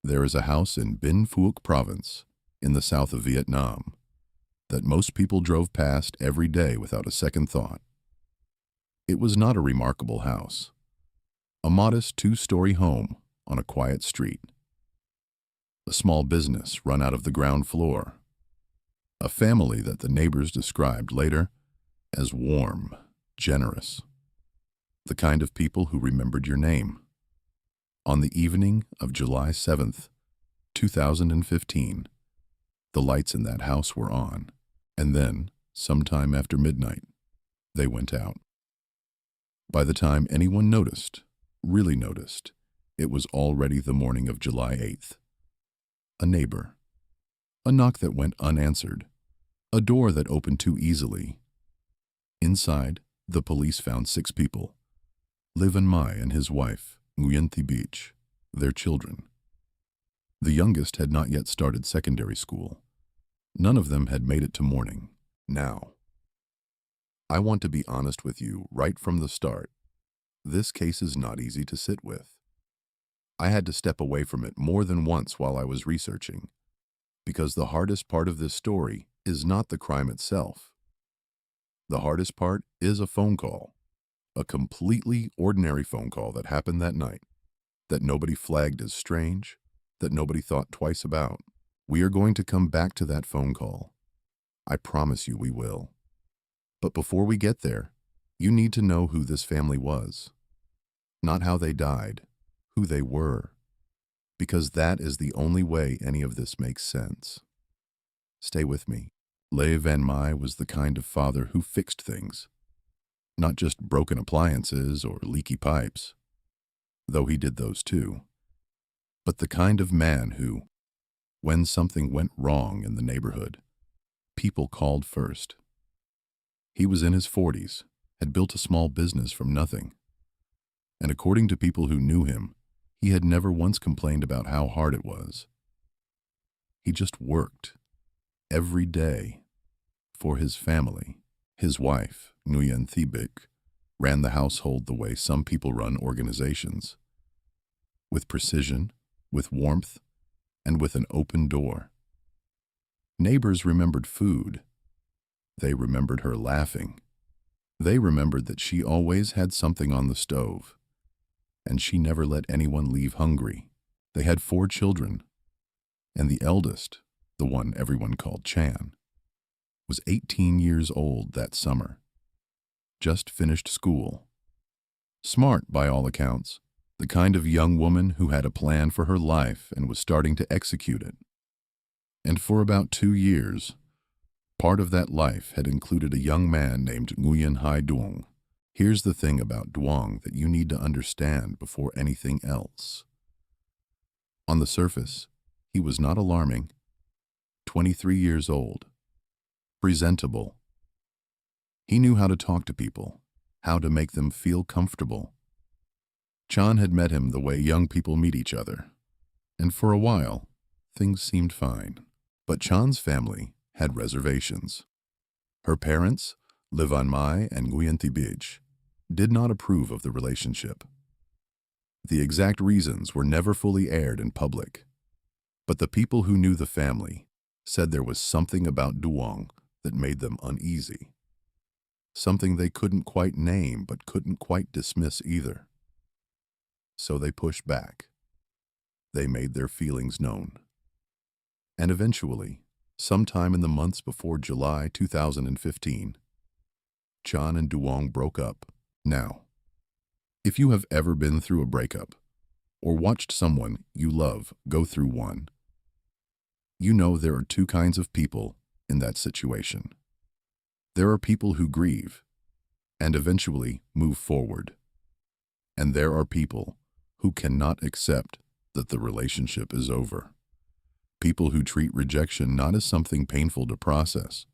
There is a house in Binh Phuoc Province, in the south of Vietnam, that most people drove past every day without a second thought. It was not a remarkable house. A modest two-story home on a quiet street. A small business run out of the ground floor. A family that the neighbors described later as warm, generous. The kind of people who remembered your name. On the evening of July 7th, 2015, the lights in that house were on, and then, sometime after midnight, they went out. By the time anyone noticed, really noticed, it was already the morning of July 8th. A neighbor. A knock that went unanswered. A door that opened too easily. Inside, the police found 6 people. Van Mai and his wife, Nguyen Thi Bich, their children. The youngest had not yet started secondary school. None of them had made it to morning. Now, I want to be honest with you right from the start. This case is not easy to sit with. I had to step away from it more than once while I was researching, because the hardest part of this story is not the crime itself. The hardest part is a phone call. A completely ordinary phone call that happened that night, that nobody flagged as strange, that nobody thought twice about. We are going to come back to that phone call. I promise you we will. But before we get there, you need to know who this family was. Not how they died, who they were. Because that is the only way any of this makes sense. Stay with me. Van Mai was the kind of father who fixed things. Not just broken appliances or leaky pipes, though he did those too, but the kind of man who, when something went wrong in the neighborhood, people called first. He was in his 40s, had built a small business from nothing, and according to people who knew him, he had never once complained about how hard it was. He just worked, every day, for his family. His wife, Nguyen Thi Bich, ran the household the way some people run organizations. With precision, with warmth, and with an open door. Neighbors remembered food. They remembered her laughing. They remembered that she always had something on the stove, and she never let anyone leave hungry. They had 4 children, and the eldest, the one everyone called Chan, was 18 years old that summer. Just finished school. Smart by all accounts, the kind of young woman who had a plan for her life and was starting to execute it. And for about 2 years, part of that life had included a young man named Nguyen Hai Duong. Here's the thing about Duong that you need to understand before anything else. On the surface, he was not alarming. 23 years old. Presentable. He knew how to talk to people, how to make them feel comfortable. Chan had met him the way young people meet each other, and for a while, things seemed fine. But Chan's family had reservations. Her parents, Van Mai and Nguyen Thi Bich, did not approve of the relationship. The exact reasons were never fully aired in public, but the people who knew the family said there was something about Duong that made them uneasy. Something they couldn't quite name but couldn't quite dismiss either. So they pushed back. They made their feelings known. And eventually, sometime in the months before July 2015, Chan and Duong broke up. Now, if you have ever been through a breakup, or watched someone you love go through one, you know there are 2 kinds of people in that situation. There are people who grieve and eventually move forward. And there are people who cannot accept that the relationship is over. People who treat rejection not as something painful to process,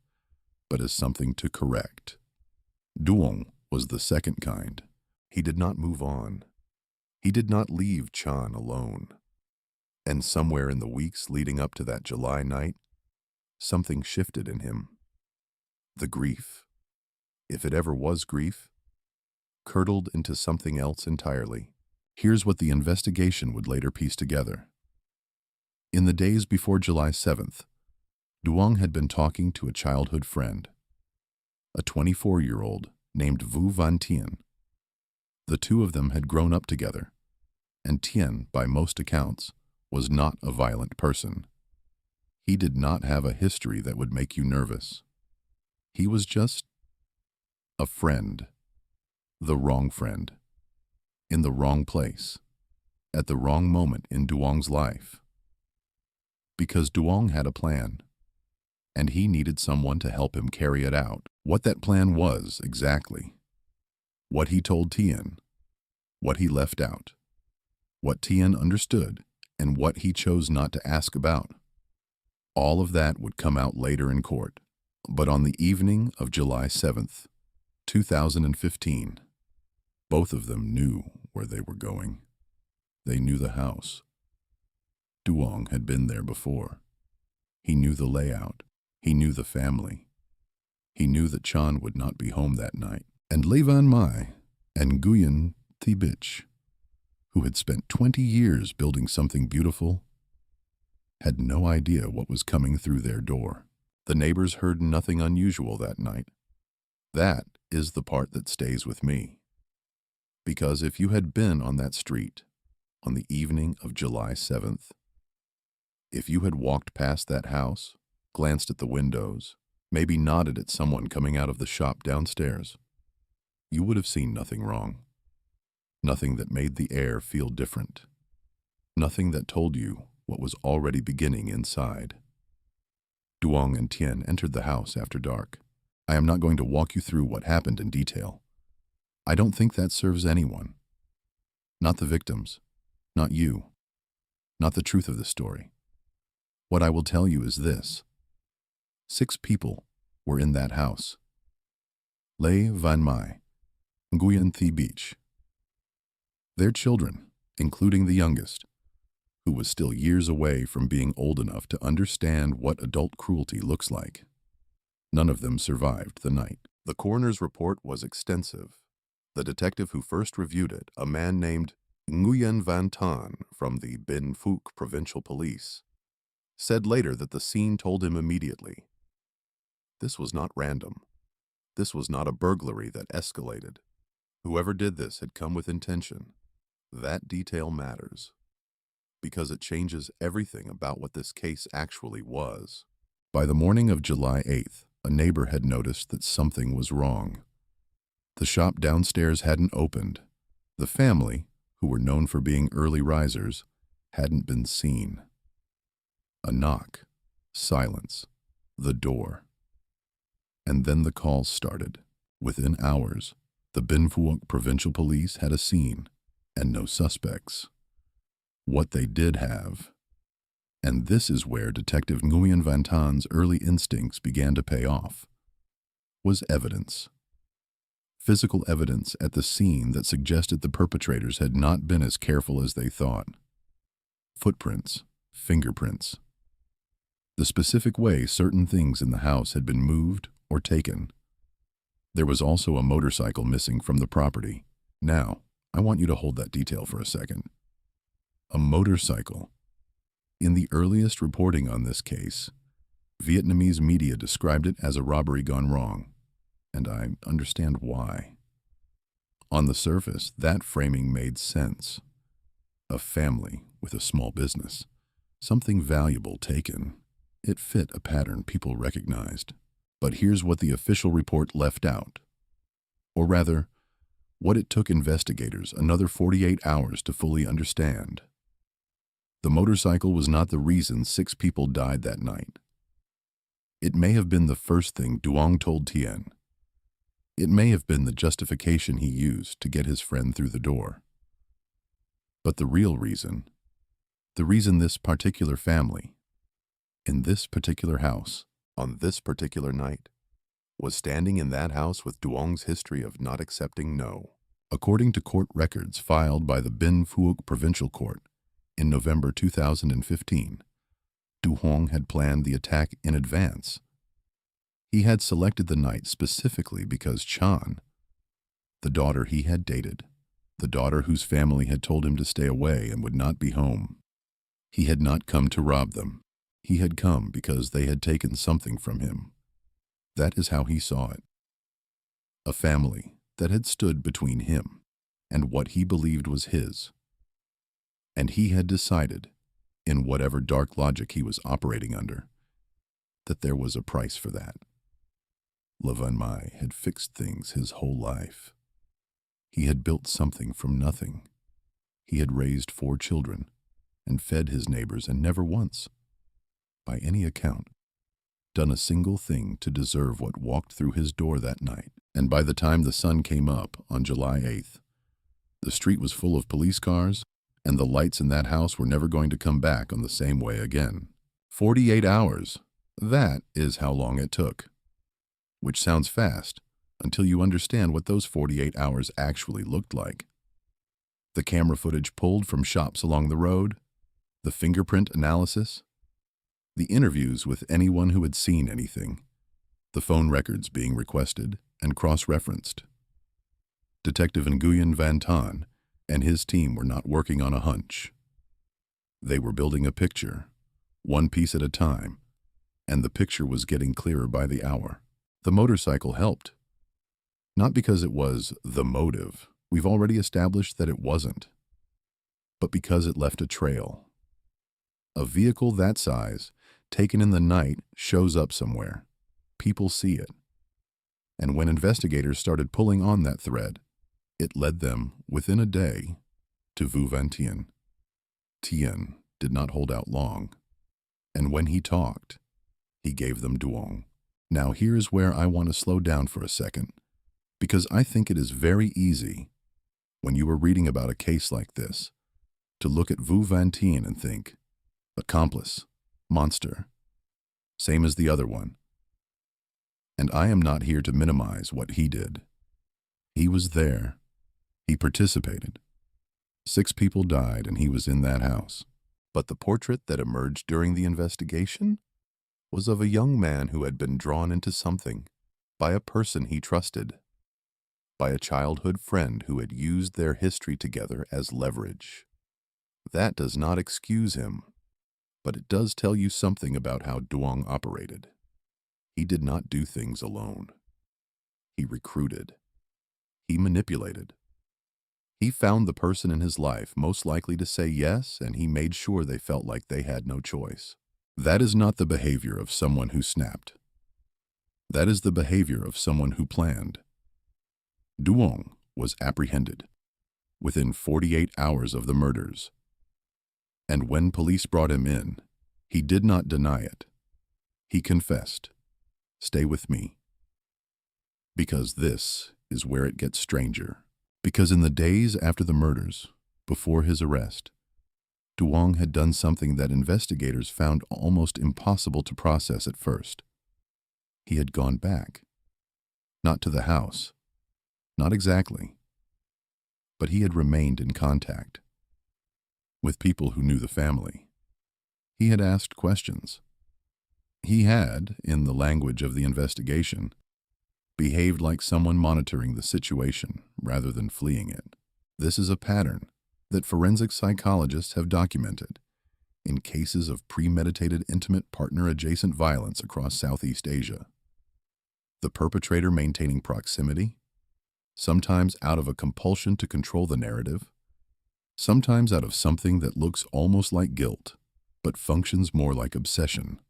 but as something to correct. Duong was the second kind. He did not move on. He did not leave Chan alone. And somewhere in the weeks leading up to that July night, something shifted in him. The grief, if it ever was grief, curdled into something else entirely. Here's what the investigation would later piece together. In the days before July 7th, Duong had been talking to a childhood friend, a 24-year-old named Vu Van Tien. The two of them had grown up together, and Tien, by most accounts, was not a violent person. He did not have a history that would make you nervous. He was just a friend, the wrong friend, in the wrong place, at the wrong moment in Duong's life. Because Duong had a plan, and he needed someone to help him carry it out. What that plan was exactly, what he told Tien, what he left out, what Tien understood, and what he chose not to ask about. All of that would come out later in court. But on the evening of July 7th, 2015, both of them knew where they were going. They knew the house. Duong had been there before. He knew the layout. He knew the family. He knew that Chan would not be home that night. And Le Van Mai and Nguyen Thi Bich, who had spent 20 years building something beautiful, had no idea what was coming through their door. The neighbors heard nothing unusual that night. That is the part that stays with me. Because if you had been on that street on the evening of July 7th, if you had walked past that house, glanced at the windows, maybe nodded at someone coming out of the shop downstairs, you would have seen nothing wrong. Nothing that made the air feel different. Nothing that told you what was already beginning inside. Duong and Tien entered the house after dark. I am not going to walk you through what happened in detail. I don't think that serves anyone. Not the victims, not you, not the truth of the story. What I will tell you is this. 6 people were in that house. Le Van Mai, Nguyen Thi Bich. Their children, including the youngest, who was still years away from being old enough to understand what adult cruelty looks like. None of them survived the night. The coroner's report was extensive. The detective who first reviewed it, a man named Nguyen Van Tan from the Binh Phuoc Provincial Police, said later that the scene told him immediately. This was not random. This was not a burglary that escalated. Whoever did this had come with intention. That detail matters, because it changes everything about what this case actually was. By the morning of July 8th, a neighbor had noticed that something was wrong. The shop downstairs hadn't opened. The family, who were known for being early risers, hadn't been seen. A knock, silence, the door. And then the calls started. Within hours, the Binh Phuoc Provincial Police had a scene and no suspects. What they did have, and this is where Detective Nguyen Van Tan's early instincts began to pay off, was evidence. Physical evidence at the scene that suggested the perpetrators had not been as careful as they thought. Footprints, fingerprints. The specific way certain things in the house had been moved or taken. There was also a motorcycle missing from the property. Now, I want you to hold that detail for a second. A motorcycle. In the earliest reporting on this case, Vietnamese media described it as a robbery gone wrong, and I understand why. On the surface, that framing made sense. A family with a small business, something valuable taken. It fit a pattern people recognized. But here's what the official report left out. Or rather, what it took investigators another 48 hours to fully understand. The motorcycle was not the reason 6 people died that night. It may have been the first thing Duong told Tien. It may have been the justification he used to get his friend through the door. But the real reason, the reason this particular family, in this particular house, on this particular night, was standing in that house with Duong's history of not accepting no. According to court records filed by the Binh Phuoc Provincial Court in November 2015, Duong had planned the attack in advance. He had selected the night specifically because Chan, the daughter he had dated, the daughter whose family had told him to stay away and would not be home, He had not come to rob them. He had come because they had taken something from him. That is how he saw it. A family that had stood between him and what he believed was his. And he had decided, in whatever dark logic he was operating under, that there was a price for that. Le Van Mai had fixed things his whole life. He had built something from nothing. He had raised 4 children and fed his neighbors and never once, by any account, done a single thing to deserve what walked through his door that night. And by the time the sun came up on July 8th, the street was full of police cars, and the lights in that house were never going to come back on the same way again. 48 hours. That is how long it took. Which sounds fast, until you understand what those 48 hours actually looked like. The camera footage pulled from shops along the road, the fingerprint analysis, the interviews with anyone who had seen anything, the phone records being requested and cross-referenced. Detective Nguyen Van Tan and his team were not working on a hunch. They were building a picture, one piece at a time, and the picture was getting clearer by the hour. The motorcycle helped. Not because it was the motive. We've already established that it wasn't. But because it left a trail. A vehicle that size, taken in the night, shows up somewhere. People see it. And when investigators started pulling on that thread, it led them, within a day, to Vu Van Tien. Tien did not hold out long, and when he talked, he gave them Duong. Now here's where I want to slow down for a second, because I think it is very easy, when you are reading about a case like this, to look at Vu Van Tien and think, accomplice, monster, same as the other one. And I am not here to minimize what he did. He was there. He participated. 6 people died and he was in that house. But the portrait that emerged during the investigation was of a young man who had been drawn into something by a person he trusted, by a childhood friend who had used their history together as leverage. That does not excuse him, but it does tell you something about how Duong operated. He did not do things alone. He recruited. He manipulated. He found the person in his life most likely to say yes, and he made sure they felt like they had no choice. That is not the behavior of someone who snapped. That is the behavior of someone who planned. Duong was apprehended within 48 hours of the murders. And when police brought him in, he did not deny it. He confessed. Stay with me. Because this is where it gets stranger. Because in the days after the murders, before his arrest, Duong had done something that investigators found almost impossible to process at first. He had gone back. Not to the house. Not exactly. But he had remained in contact with people who knew the family. He had asked questions. He had, in the language of the investigation, behaved like someone monitoring the situation rather than fleeing it. This is a pattern that forensic psychologists have documented in cases of premeditated intimate partner-adjacent violence across Southeast Asia. The perpetrator maintaining proximity, sometimes out of a compulsion to control the narrative, sometimes out of something that looks almost like guilt, but functions more like obsession.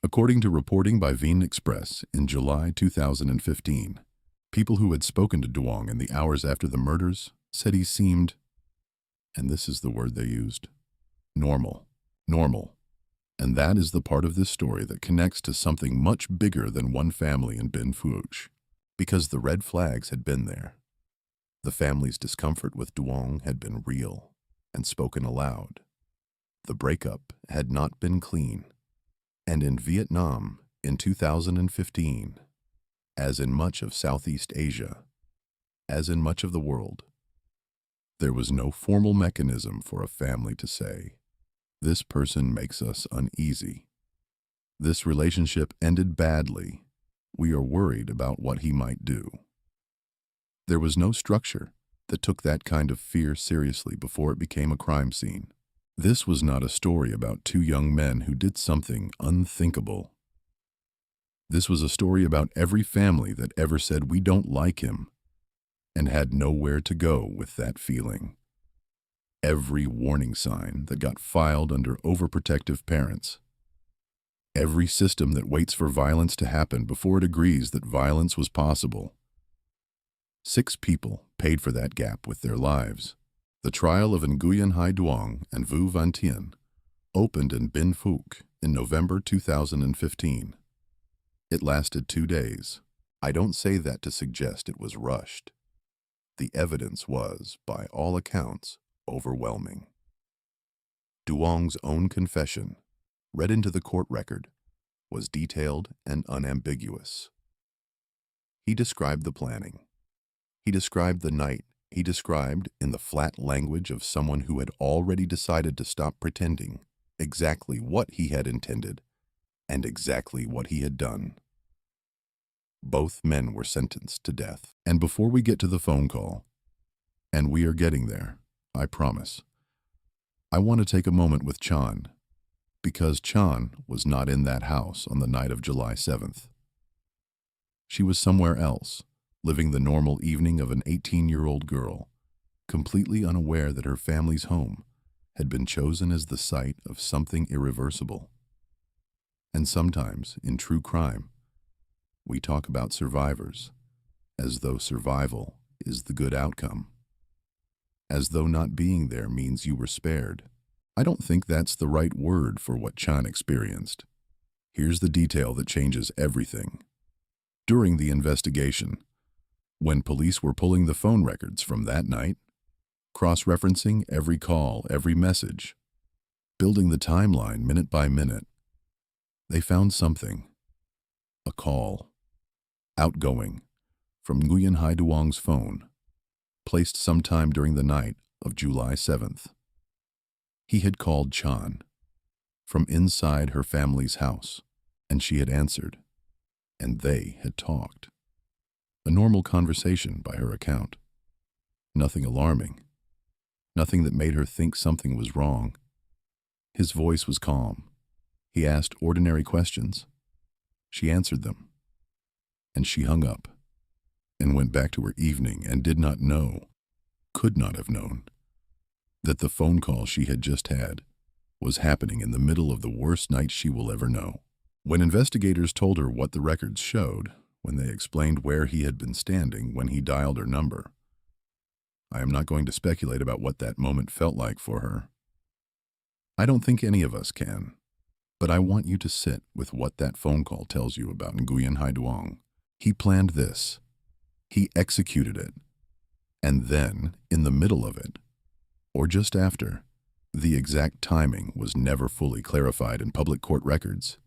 According to reporting by VnExpress in July 2015, people who had spoken to Duong in the hours after the murders said he seemed, and this is the word they used, normal. And that is the part of this story that connects to something much bigger than one family in Binh Phuoc, because the red flags had been there. The family's discomfort with Duong had been real and spoken aloud. The breakup had not been clean. And in Vietnam, in 2015, as in much of Southeast Asia, as in much of the world, there was no formal mechanism for a family to say, this person makes us uneasy. This relationship ended badly. We are worried about what he might do. There was no structure that took that kind of fear seriously before it became a crime scene. This was not a story about two young men who did something unthinkable. This was a story about every family that ever said we don't like him and had nowhere to go with that feeling. Every warning sign that got filed under overprotective parents. Every system that waits for violence to happen before it agrees that violence was possible. 6 people paid for that gap with their lives. The trial of Nguyen Hai Duong and Vu Van Tien opened in Binh Phuoc in November 2015. It lasted 2 days. I don't say that to suggest it was rushed. The evidence was, by all accounts, overwhelming. Duong's own confession, read into the court record, was detailed and unambiguous. He described the planning. He described the night. He described, in the flat language of someone who had already decided to stop pretending, exactly what he had intended and exactly what he had done. Both men were sentenced to death. And before we get to the phone call, and we are getting there, I promise, I want to take a moment with Chan, because Chan was not in that house on the night of July 7th. She was somewhere else, living the normal evening of an 18-year-old girl, completely unaware that her family's home had been chosen as the site of something irreversible. And sometimes, in true crime, we talk about survivors as though survival is the good outcome, as though not being there means you were spared. I don't think that's the right word for what Chan experienced. Here's the detail that changes everything. During the investigation, when police were pulling the phone records from that night, cross-referencing every call, every message, building the timeline minute by minute, they found something. A call, outgoing, from Nguyen Hai Duong's phone, placed sometime during the night of July 7th. He had called Chan from inside her family's house, and she had answered, and they had talked. A normal conversation by her account. Nothing alarming. Nothing that made her think something was wrong. His voice was calm. He asked ordinary questions. She answered them. And she hung up and went back to her evening and did not know, could not have known, that the phone call she had just had was happening in the middle of the worst night she will ever know. When investigators told her what the records showed, when they explained where he had been standing when he dialed her number, I am not going to speculate about what that moment felt like for her. I don't think any of us can, but I want you to sit with what that phone call tells you about Nguyen Hai Duong. He planned this. He executed it. And then, in the middle of it, or just after, the exact timing was never fully clarified in public court records.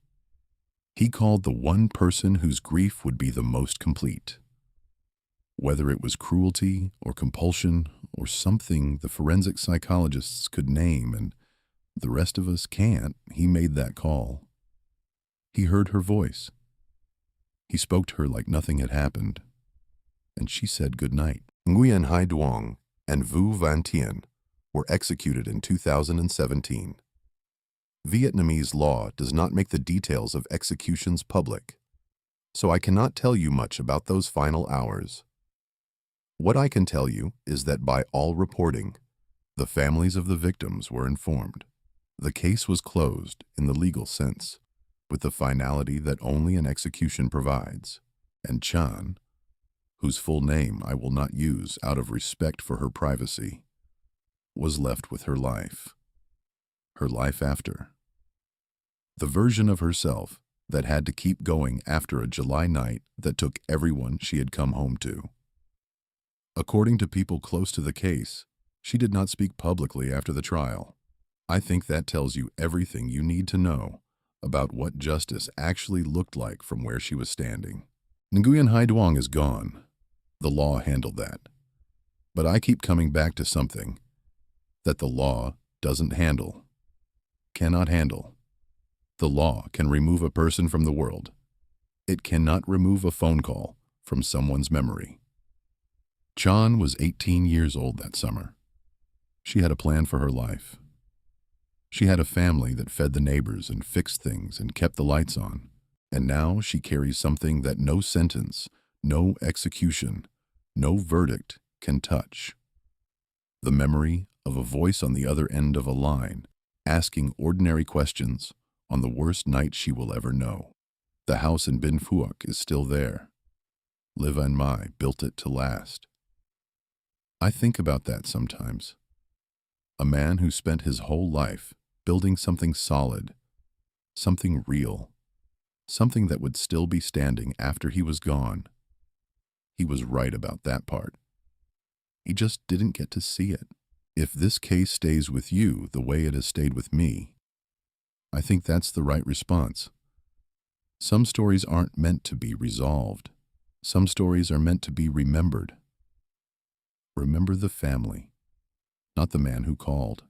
He called the one person whose grief would be the most complete. Whether it was cruelty or compulsion or something the forensic psychologists could name and the rest of us can't, he made that call. He heard her voice. He spoke to her like nothing had happened, and she said goodnight. Nguyen Hai Duong and Vu Van Tien were executed in 2017. Vietnamese law does not make the details of executions public, so I cannot tell you much about those final hours. What I can tell you is that by all reporting, the families of the victims were informed. The case was closed in the legal sense, with the finality that only an execution provides, and Chan, whose full name I will not use out of respect for her privacy, was left with her life after. The version of herself that had to keep going after a July night that took everyone she had come home to. According to people close to the case, she did not speak publicly after the trial. I think that tells you everything you need to know about what justice actually looked like from where she was standing. Nguyen Hai Duong is gone. The law handled that. But I keep coming back to something that the law doesn't handle, cannot handle. The law can remove a person from the world. It cannot remove a phone call from someone's memory. Chan was 18 years old that summer. She had a plan for her life. She had a family that fed the neighbors and fixed things and kept the lights on. And now she carries something that no sentence, no execution, no verdict can touch. The memory of a voice on the other end of a line, asking ordinary questions on the worst night she will ever know. The house in Binh Phuoc is still there. Liv and Mai built it to last. I think about that sometimes. A man who spent his whole life building something solid, something real, something that would still be standing after he was gone. He was right about that part. He just didn't get to see it. If this case stays with you the way it has stayed with me, I think that's the right response. Some stories aren't meant to be resolved. Some stories are meant to be remembered. Remember the family, not the man who called.